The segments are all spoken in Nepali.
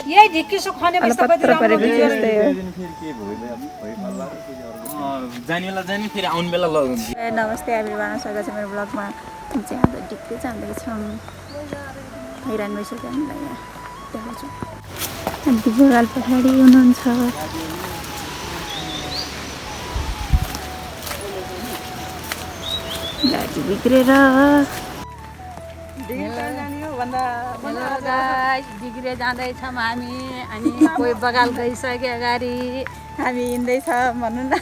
यही ढिक्किसो खनेपछि त कति राम्रो परेपछि यस्तै हो। जाने बेला जाने फेरि आउने बेला ल ए नमस्ते एभ्रिवान, स्वागत छ मेरो ब्लगमा। हामी चाहिँ आज ढिक्कै जाँदैछौँ। हैरान भइसक्यो हामीलाई यहाँ देखाउँछु। आन्टी बुढाल पछाडि हुनुहुन्छ। गाडी बिग्रेर डिग्री जाँदैछौँ हामी। अनि कोही बगाल गइसक्यो अगाडि, हामी हिँड्दैछ भनौँ न।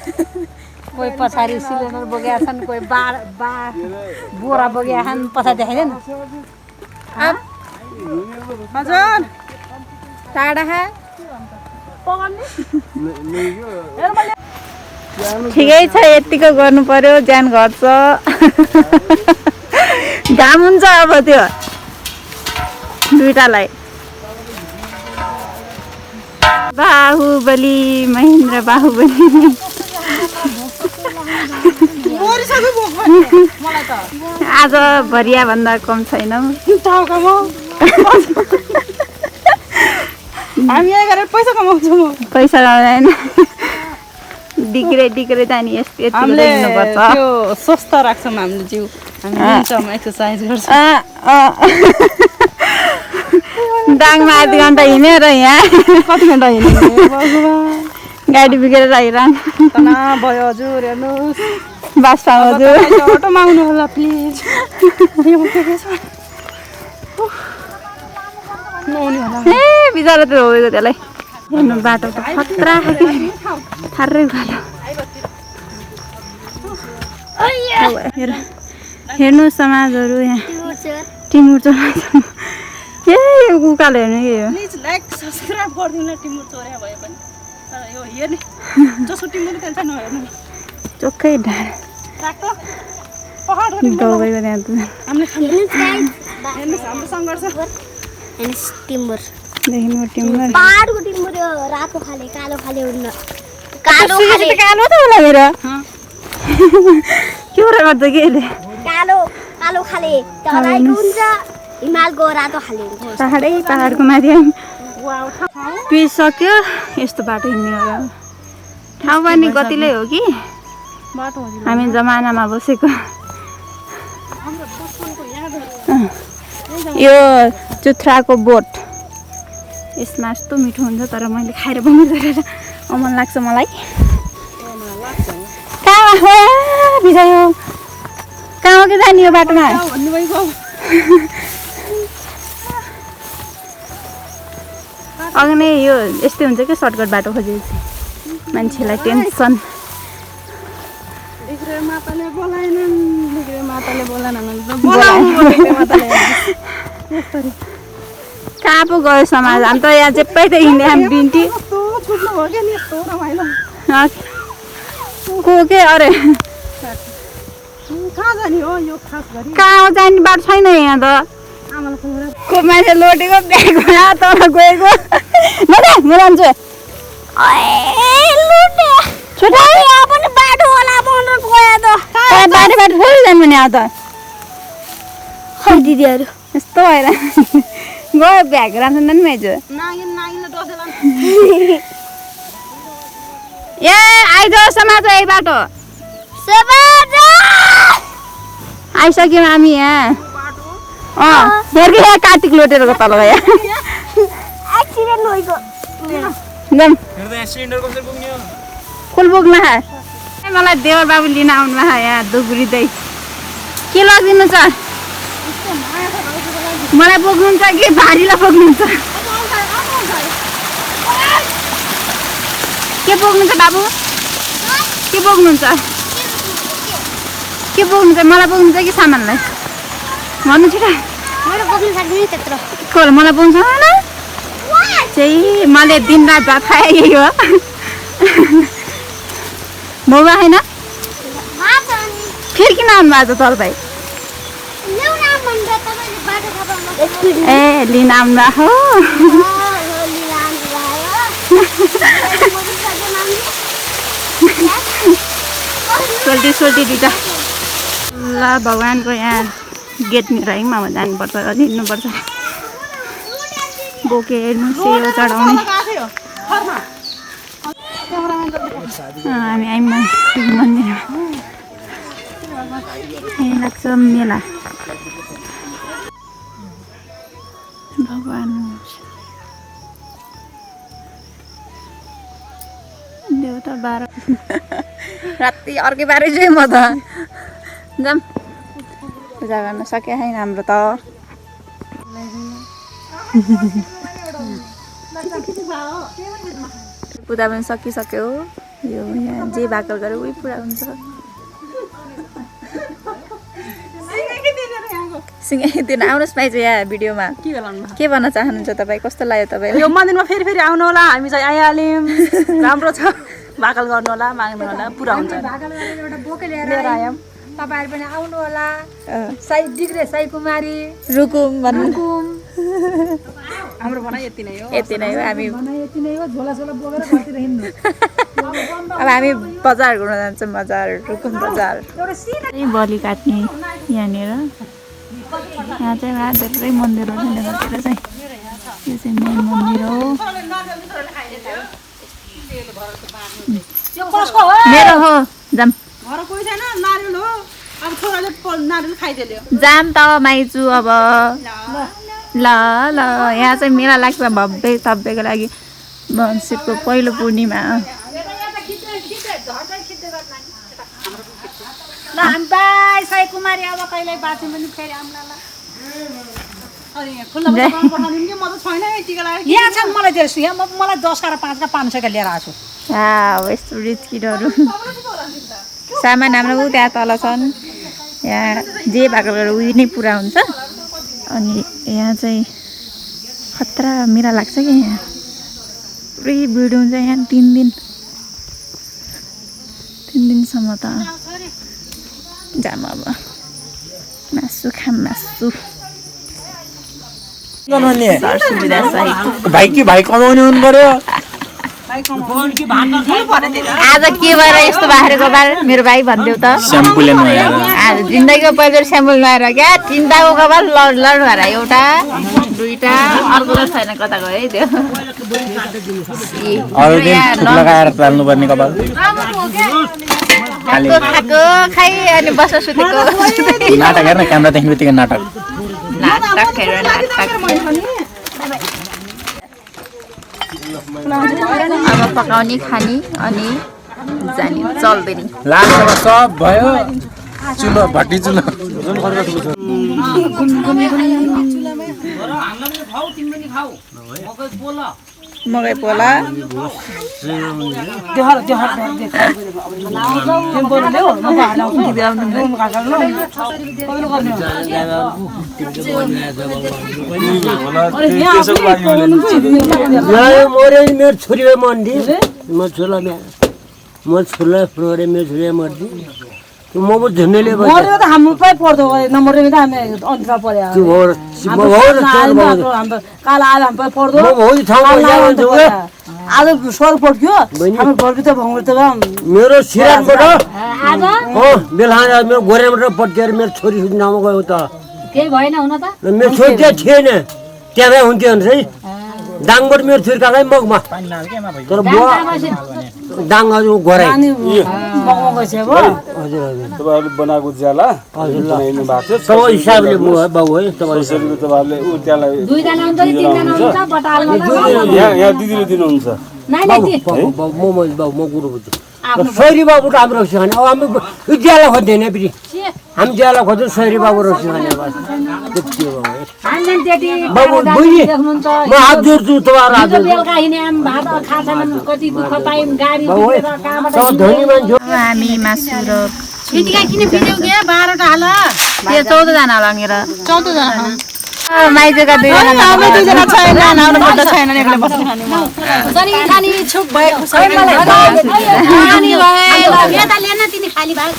कोही पछाडि सिलिन्डर बोकेका छन्, कोही बोरा बोकेका छन् पछाडि देखाइँदैन। हजुर टाढा ठिकै छ, यतिको गर्नु पर्यो, ज्यान घट्छ। घाम हुन्छ अब त्यो दुइटालाई। बाहुबली, महेन्द्र बाहुबली। आज भरिया भन्दा कम छैनौँ। हामी यहाँ गरेर पैसा कमाउँछौँ। पैसा लगाउँदैन, डिग्रे जाने यस्तो हिँड्नुपर्छ। त्यो स्वस्थ राख्छौँ हामीले जिउ, हामी हिँड्छौँ, एक्सर्साइज गर्छौँ। डाङमा आधी घन्टा हिँडेर यहाँ कति घन्टा हिँड्ने गाडी बिग्रेर हैरान भयो। हजुर हेर्नुहोस्, बासमा हजुर अटोमा आउनु होला प्लिज। ए बिचरा त रोएको त्यसलाई। हेर्नु बाटो त खतरा थारै गयो। हेर्नु समाजहरू यहाँ टिमुर चोरा। ए उकालो हेर्नु के हो। प्लिज लाइक सब्सक्राइब गरिदिनु टिमुर चोर्या भए पनि। तर यो हेर्ने जसो टिमुर टेन्सन नहेर्नु। चोखै ढाड दौडेको त्यहाँ त हेर्नुहोस् हाम्रो सङ्घर्ष। टिम्बर देखिनु टिमुर पहाडको टिम्बर रातो खाले कालो खाले हुन्न। कालो खाले कालो त होला मेरो के कुरा गर्छ कि यसले। कालो कालो खाले तराईको हुन्छ, हिमालको रातो खाले हुन्छ। पहाडको माथि पिसक्यो। यस्तो बाटो हिँड्ने हो। ठाउँ पनि गतिलै हो कि हामी जमानामा बसेको। यो चुथ्राको बोट, यसमा यस्तो मिठो हुन्छ, तर मैले खाएर पनि गरेर अमन लाग्छ मलाई। कहाँ भिजायो, कहाँ के जाने यो बाटोमा। अघि नै यो यस्तै हुन्छ क्या, सर्टकट बाटो खोजेपछि मान्छेलाई टेन्सन। कहाँ पो गयो समाज। हामी त यहाँ जेप्पै त हिँड्ने हामी बिन्टी को के। अरे कहाँ जाने बाटो छैन यहाँ त। को मान्छे लोटेको ब्यागमा तल गएको। म जान्छु। बाटो होला बनाउनु गयो त बाटो थोरै जानु भने अब त खै दिदीहरू यस्तो भएर गयो ब्याग राम्रो नि मेजो। ए आइज समाज यही बाटो आइसक्यौँ हामी यहाँ। हेर कि यहाँ कार्तिक लोटेर तल गयो। एक्सिडेन्ट भएको फुल बोक्न मलाई देवर बाबु लिन आउनु यहाँ दुगुरिँदै। के लगिदिनु छ मलाई बोक्नुहुन्छ कि भारीलाई बोक्नुहुन्छ। के बोक्नुहुन्छ बाबु, के बोक्नुहुन्छ, के बोक्नुहुन्छ। मलाई बोक्नुहुन्छ कि सामानलाई भन्नु छिटो। मैले बोक्नु सक्दिनँ त्यत्रो। खोल मलाई बोक्नु सक्दैन चाहिँ। मैले दिनरात भात खाएँ यही हो। मौका होइन फेरि किन आउनु भएको तल भाइ। ए लिन आउनु हो। सोल्टी दुइटा ल भगवान्को यहाँ गेट निर है जानुपर्छ, हिँड्नुपर्छ। बोके हेर्नु सेवा चढाउने हामी आइमा मन्दिर लाग्छ मेला भगवान् देउता 12 राति अर्कै बारे चाहिँ म त जाम पूजा गर्न सके छैन हाम्रो त पूजा पनि सकिसक्यो यो यहाँ जे भाकल गरे उही पुरा हुन्छ सिँगाई दिन आउनुहोस् पाइन्छ यहाँ भिडियोमा के भन्न चाहनुहुन्छ तपाईँ कस्तो लाग्यो तपाईँ यो मन्दिरमा फेरि फेरि आउनु होला हामी चाहिँ आइहाल्यौँ राम्रो छ भाकल गर्नु होला माग्नु होला पुरा हुन्छ एउटा बोके लिएर आयौँ तपाईहरु पनि आउनु होला साई डिग्रे साई कुमारी रुकुम भन्नु हाम्रो भनाइ यति नै हो हामी यति नै हो झोला झोला बोकेर घरतिर हिँड्नु अब हामी बजार घुम्न जान्छौँ बजार रुकुम बजार बलि काट्ने यहाँनिर यहाँ चाहिँ धेरै मन्दिरहरू छ चाहिँ यो चाहिँ मेन मन्दिर हो मेरो हो जाम घर कोही छैन नारियल हो अब छोराले नारियल खाइदियो जाम त माइजू अब ल ल यहाँ चाहिँ मेला लाग्छ भव्य तव्यको लागि मङ्सिरको पहिलो पूर्णिमा ल हामी बाई साई कुमारी अब कहिले बाँच्यौँ पनि फेरि आउँला ल अनि खुल्ला बजार पठाउनु के म त छैन टिका लाग्यो यहाँ छ मलाई दिएछु यहाँ मलाई 10 का 5 का 500 का लिएर आएको छु अब यस्तो रिच किडहरू सामान हाम्रो त्यहाँ तल छन् यहाँ जे भएको उयो नै पुरा हुन्छ अनि यहाँ चाहिँ खतरा मेला लाग्छ कि यहाँ पुरै भिड हुन्छ यहाँ 3 दिनसम्म त जाम अब मासु खाम मासु भाइ कि भाइ कमाउने हुनु पर्यो आज के भएर यस्तो बाखेको बारे मेरो भाइ भनिदेऊ त स्याम्पुले आज जिन्दगीको पहिलो स्याम्पल लगाएर क्या चिन्ताको कपाल लड भएर एउटा दुईटा अर्को त छैन कता गयो है त्यो अरू दिन थुक लगाएर चाल्नु पर्ने कपाल खाएको खाइ अनि बस्न सुतेको नाटक हेर्न क्यामेरा देख्ने बित्तिकै नाटक अब पकाउने खाने अनि जाने चल्दैन लास्टमा सब भयो चुलो भट्टी चुलो मकै पोला मेरो छोरीले मन्दी म छोरा म छोरा फ्लोरे मेरो छोरी मर्दी म पो झुन्नेले मर्यो त हाम्रो पै पर्दो नम्बर त हामी अन्तर पर्यो हाम्रो काला आज हाम्रो पर्दो आज स्वर पड्क्यो हाम्रो घरको त भङ्गो त मेरो सिरानबाट आज हो बेलहान मेरो गोरेबाट पड्केर मेरो छोरी नाम गयो त केही भएन हुन त मेरो छोरी त्यहाँ थिएन त्यहाँ हुन्थ्यो भने चाहिँ दाङबाट मेरो छोरी काकै मगमा तर बुवा दाङ हजुर गोराइ तपाईँहरूले बनाएको ज्याला बनाइदिनु भएको छ सबै हिसाबले म बाउ है तपाईँहरूले ऊ त्यहाँलाई यहाँ दिदीले दिनुहुन्छ म गुरु बुझ्छु सैरी बाबु राम्रो रक्सी खाने अब हामी ज्याला खोज्दैन फेरि हामी ज्याला खोज्छौँ सैरी बाबु रक्सी खाने बाबु बुझी म हात जोड्छु तपाईँहरू धनी मान्छे हामी मासु र किन भिडियो गयो 12 टा हाल त्यो 14 जना होला मेरो 14 जना माइजूका 2 जना छैन हाम्रो बड्डा छैन एक्लै बस्न खाने जनी खानी छुक भएको छैन खानी भयो यता ल्यान तिमी खाली भाग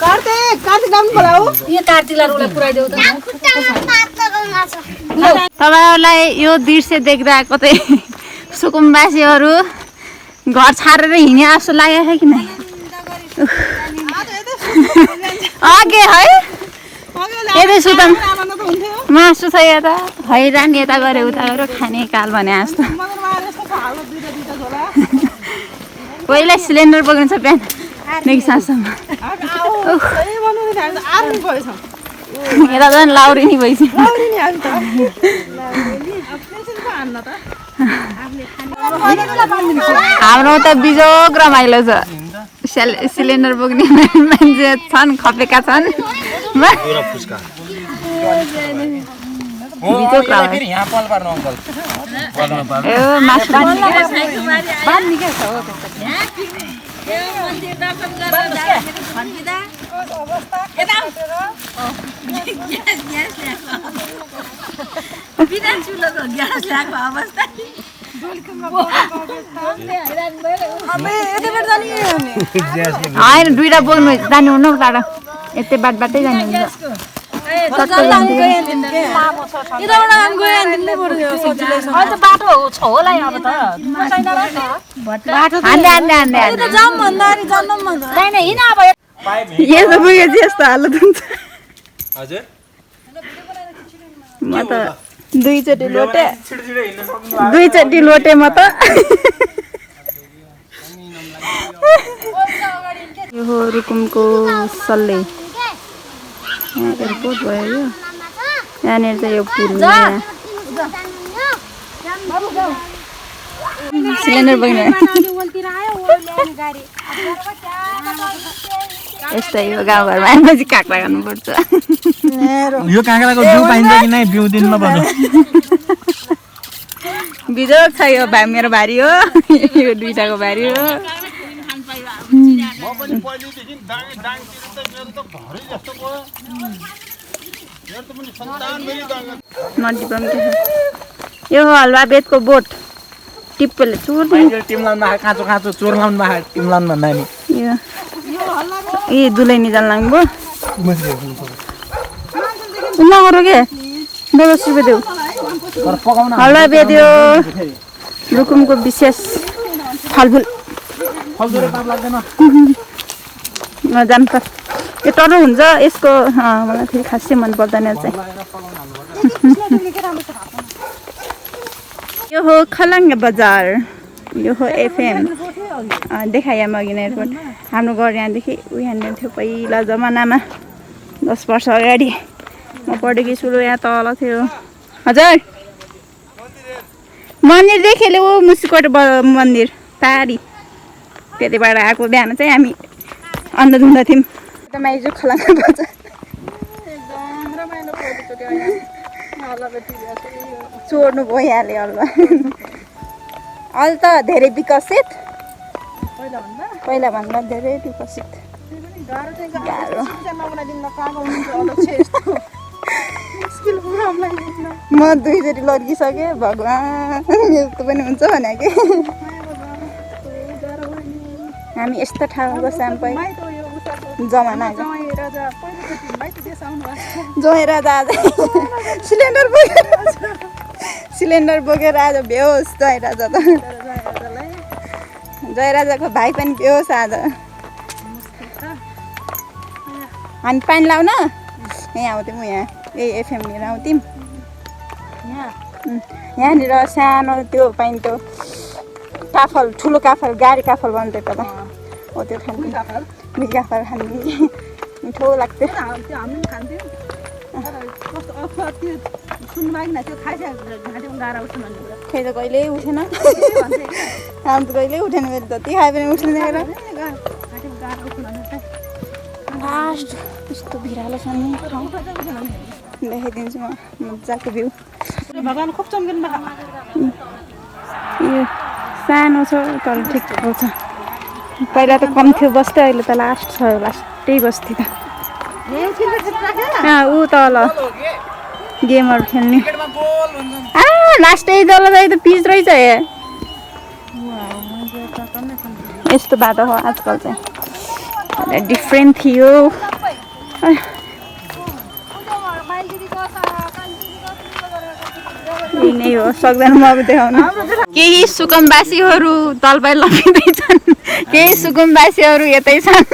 कार्तिक नाम बोलाऊ यो कार्तिकलाई पुराइदेऊ त तपाईहरुलाई यो दृश्य देख्दा कतै सुकुम्बासीहरू घर छाडेर हिँड्ने जस्तो लागेको छ कि नै अघि है यतै सुतम मासु छ यता हैरान यता गरे उता गएर खाने काल भने जस्तो पहिला सिलिन्डर बोक्नु छ बिहानदेखि साँझसम्म यता झन् लाउरी नि भइसक्यो हाम्रो त बिजोग रमाइलो छ सिलिन्डर बोक्ने मान्छे छन् खपेका छन् होइन दुईवटा बोक्नु जाने हुनु टाढा यतै बाटै जाने हुन्छ यस्तो हालत हुन्छ म त दुईचोटि लोटे म त यो हो रुकुमको सल्ले एयरपोर्ट भयो यो यहाँनिर चाहिँ यो पुल सिलिन्डर बोक्ने यस्तै हो गाउँघरमा आएपछि काँक्रा गर्नुपर्छ यो काँक्राको बिउ पाइन्छ कि नै बिउ दिनु नपर्छ बिजोग छ यो मेरो भारी हो यो दुईटाको भारी हो यो हो हलुवा बेदको बोट टिप्पले काँचो काँचो चोर लाउनु टिमलाउनु भन्दा नि ए दुलैनी जान लाग्नु नगर के 10 रुपियाँ देऊ हलुवा बेद्यो रुकुमको विशेष फलफुल जान्छ यो टर्रो हुन्छ यसको मलाई फेरि खासै मन पर्दैन चाहिँ यो हो खलङ्गा बजार यो हो एफएम देखाएँ म अघि एयरपोर्ट हाम्रो घर यहाँदेखि यहाँनिर थियो पहिला जमानामा 10 वर्ष अगाडि म पढेकी सुरु यहाँ तल थियो हजुर मन्दिर देखेले ऊ मुसिकोट मन्दिर टाढी त्यतिबाट आएको बिहान चाहिँ हामी अन्ध धुन्दा थियौँ माइजू खलङ्गा बजार चोर्नु भइहाल्यो हलुवा अहिले त धेरै विकसित पहिला भन्दा धेरै विकसित म 2 चोटि लड्किसकेँ भगवान् यस्तो पनि हुन्छ भने कि हामी यस्तो ठाउँको स्याम्पल जमाना जोइ राजा सिलिन्डर बोकेर आज बेहोस जोइ राजा त जोइ राजाको भाइ पनि बेहोस आज हामी पानी लाउन यहाँ आउँथ्यौँ यहाँ यही एफएमनिर आउँथ्यौँ यहाँनिर सानो त्यो पाइन्थ्यो काफल ठुलो काफल गाडी काफल बन्थ्यो त हो त्यो खान्थ्यो मिठो काफल खान्थ्यो मिठो लाग्थ्यो खै त कहिल्यै उठेन हामी त कहिल्यै उठेन मैले जति खाए पनि उठ्दैन लास्ट यस्तो भिरालो छ नि देखाइदिन्छु म मजाको भ्यू भगवान खुब चम्किनु यो सानो छ तर ठिकको छ पहिला त कम थियो बस्दै अहिले त लास्ट छ लास्टै बस्ती त ऊ तल गेमहरू खेल्ने लास्टै तल चाहिँ त पिच रहेछ यस्तो बाटो हो आजकल चाहिँ डिफ्रेन्ट थियो नै हो सक्दैन म अब देखाउन केही सुकुमवासीहरू तलबाई लगिँदैछन् केही सुकुमवासीहरू यतै छन्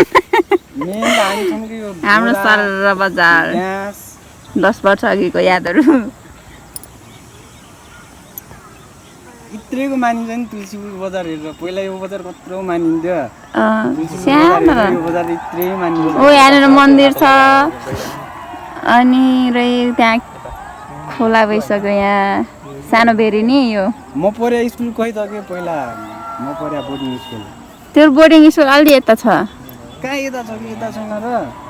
मेन त हामी छौँ कि यो हाम्रो सर बजार ग्यास 10 वर्ष अघिको यादहरू इत्रेको मानिन्छ नि तुलसीपुर बजार हेरेर पहिला यो बजार कत्रो मानिन्थ्यो सानो यो बजार इत्रै मानिन्छ ओ यहाँनिर मन्दिर छ अनि त्यहाँ खोला भइसक्यो यहाँ सानो बेरी नि यो म पढे स्कुल खै त के पहिला म पढे बोर्डिङ स्कुल त्यो बोर्डिङ स्कुल अलि यता छ कहाँ यता छ कि यता छैन र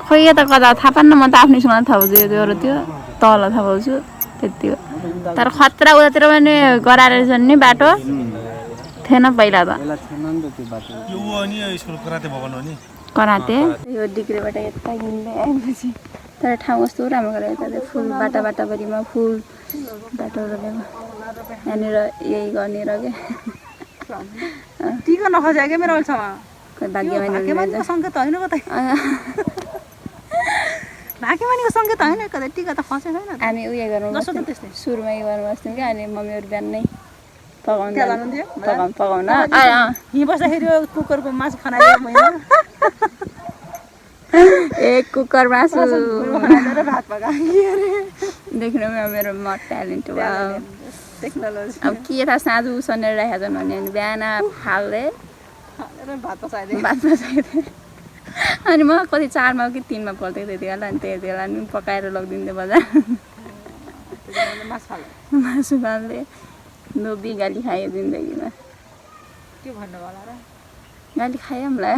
खै यता कता थाहा पान्न म त आफ्नो स्कुलमा थाहा पाउँछु त्यो त्यो तल थाहा पाउँछु त्यति हो तर खतरा उतातिर पनि गराएर छन् नि बाटो थिएन पहिला त पहिला थिएन नि त त्यो बाटो यो अनि स्कुल कराते भवन हो नि कराते यो डिग्रीबाट यता हिँड्दै आएपछि तर ठाउँ कस्तो राम्रो गरेर यता फुल बाटाभरिमा फुल बाटो रोपेको यहाँनिर यही गर्ने र के टिका नखोज्या के मेरो अहिलेसम्म कोही भाग्यमानी सङ्केत होइन कतै भाग्यमानीको सङ्केत होइन कतै टिका त खसेको छैन हामी उयो गर्नु जसो त त्यस्तै सुरुमा उयो गर्नु बस्थ्यौँ कि अनि मम्मीहरू बिहान नै त्यहाँ लानुहुन्थ्यो पकाउन हिँ बस्दाखेरि कुकरको मासु खनायो मैले एक कुकर मासु भात पकायो देख्नुमा मेरो म ट्यालेन्ट भयो टेक्नोलोजी अब के थाहा साँझ उसनेर राखेको छन् भने अनि बिहान फाल्दै भात पकाइदिएँ अनि म कति 4मा कि 3मा पढ्थेँ त्यति बेला अनि त्यति बेला नि पकाएर लगिदिन्थेँ बजार मासु फाल्दै लोभी गाली खायो जिन्दगीमा के भन्नु होला र गाली खायो मलाई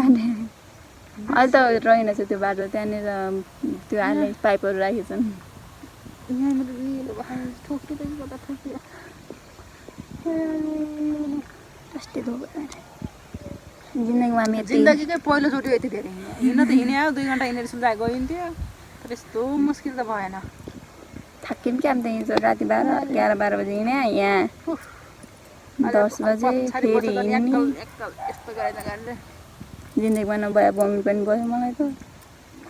अहिले त रहेनछ त्यो बाटो त्यहाँनिर त्यो हाल्ने पाइपहरू राखेछन् जिन्दगीमा हामी जिन्दगीकै पहिलोचोटि यति धेरै हिँड्न त हिँड्यो 2 घन्टा हिँडेर सुन्दा गइन्थ्यो तर यस्तो मुस्किल त भएन थाक्यौँ कि हामी त हिजो राति 11-12 बजी हिँड्यो यहाँ 10 बजे फेरि हिँड्ने यस्तो गरेर गाडीले जिन्दगीमा नभए बमी पनि भयो मलाई त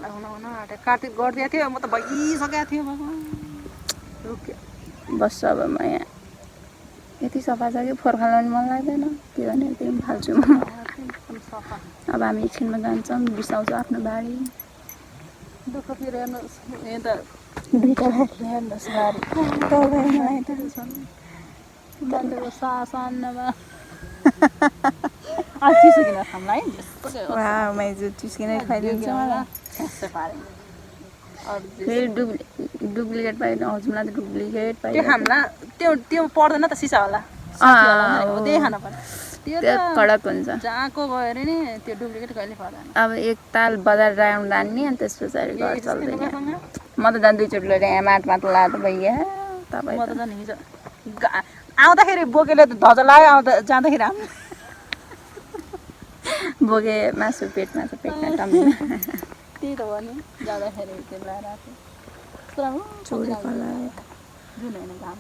हुन आँट्यो कार्तिक गरिदिएको थियो म त भइसकेको थियो भगवान् बस्छु अब म यहाँ यति सफा छ कि फोहोर खान पनि मन लाग्दैन के गर्ने त्यही पनि फाल्छु म अब हामी एकछिनमा जान्छौँ बिसाउँछौँ आफ्नो बारी दुःखतिर हेर्नुहोस् यहाँ त दुईवटा बारी हेर्नुहोस् मान्छेको सासानमा चिसो किन खामलाई मैले चिस्किनै खुवाइदिन्छ मलाई फेरि डुप्लिकेट पाइनु हजुरलाई त डुप्लिकेट पाइ त्यो खामला त्यो पर्दैन त सिसा होला त्यही खानु पर्छ त्यो कडक हुन्छ जहाँको गयो अरे नि त्यो डुप्लिकेट कहिले पर्दैन अब एक ताल बजार राउन्ड जान्ने अनि त्यस पछाडि घर चल्दैन म त झन् 2 चोटि लिएर यहाँ माट लाँदा भइगयो तपाईँ म त झन् हिजो आउँदाखेरि बोकेले ध्वजा लाग्यो आउँदा जाँदाखेरि हामी बोके मासु पेटमा टम्बिन त्यही त हो नि जाँदाखेरि त्यो लगाएर आएको छोडेको होला जुन होइन घाम